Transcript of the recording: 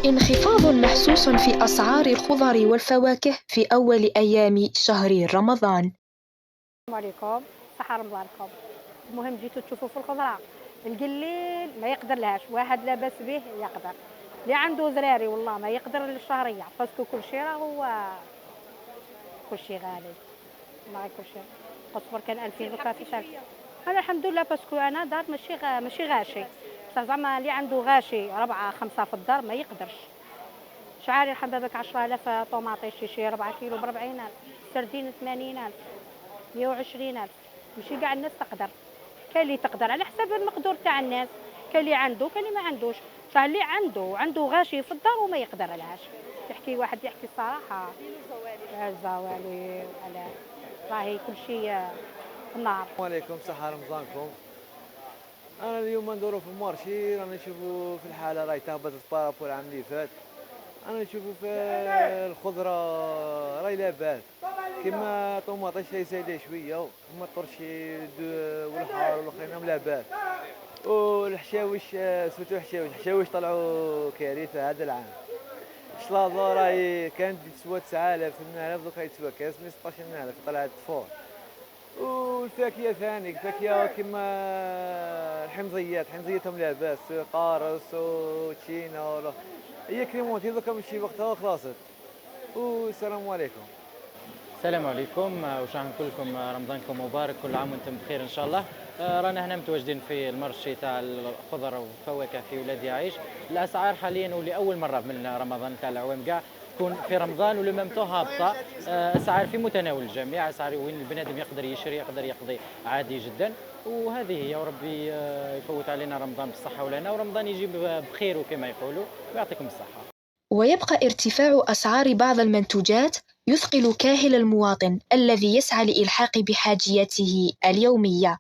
انخفاض محسوس في أسعار الخضر والفواكه في أول أيام شهر رمضان. السلام عليكم، صحة رمضانكم. المهم جيتو تشوفوا في الخضرة، القليل ما يقدر لهاش، واحد لاباس به يقدر، اللي عنده زراري والله ما يقدر للشهرية، باسكو كلشي راهو كلشي غالي، والله كلشي. القزبر كان 2000 دوكا في 1000. أنا الحمد لله باسكو أنا دار ماشي غاشي، بصح زعما اللي عنده غاشي 4 5 في الدار ما يقدرش. شعاري الحبابك 10000 طوماطيش شي 4 كيلو ب40,000، سردين 80,000، 120,000. ماشي كاع الناس تقدر، كاين اللي تقدر على حسب المقدور تاع الناس، كاين اللي عنده كاين اللي ما عندوش، بصح اللي عنده غاشي في الدار وما يقدر عليهاش. يحكي واحد يحكي الصراحة. الزوالي على راهي كلشي في النار. السلام عليكم، صحة رمضانكم. أنا اليوم ندورو في المارشي، راني نشوفو في الحالة راهي تهبطت بارابور العام اللي فات. أنا نشوفو في الخضرة راهي لاباس، كيما طوماطيش راهي زايدة شوية، كيما الطرشي والحار والأخرين راهم لاباس. والحشاوش سورتو الحشاوش طلعوا كارثة هذا العام. الشلاضة راهي كانت تسوى 9000 8000، دوكا تسوى كاس من 16000، طلعت فوق. والفاكهة ثاني الفاكهة كيما حمضيتهم لاباس، قارص وتشينا هي كريمونتي دوكا ماشي وقتها خلاصت. والسلام عليكم. السلام عليكم، وش نقول لكم رمضانكم مبارك، كل عام وانتم بخير ان شاء الله. رانا هنا متواجدين في المرشي تاع الخضر والفواكه في ولاد يعيش. الاسعار حاليا ولاول مره من رمضان تاع العوام كاع تكون في رمضان ولا ممتو هابطه. اسعار في متناول الجميع، اسعار وين البنادم يقدر يشري يقدر يقضي عادي جدا. وهذه هي، وربي يفوت علينا رمضان بالصحه ولنا، ورمضان يجيب بخير وكما يقولوا، ويعطيكم الصحه. ويبقى ارتفاع أسعار بعض المنتوجات يثقل كاهل المواطن الذي يسعى لإلحاق بحاجياته اليومية.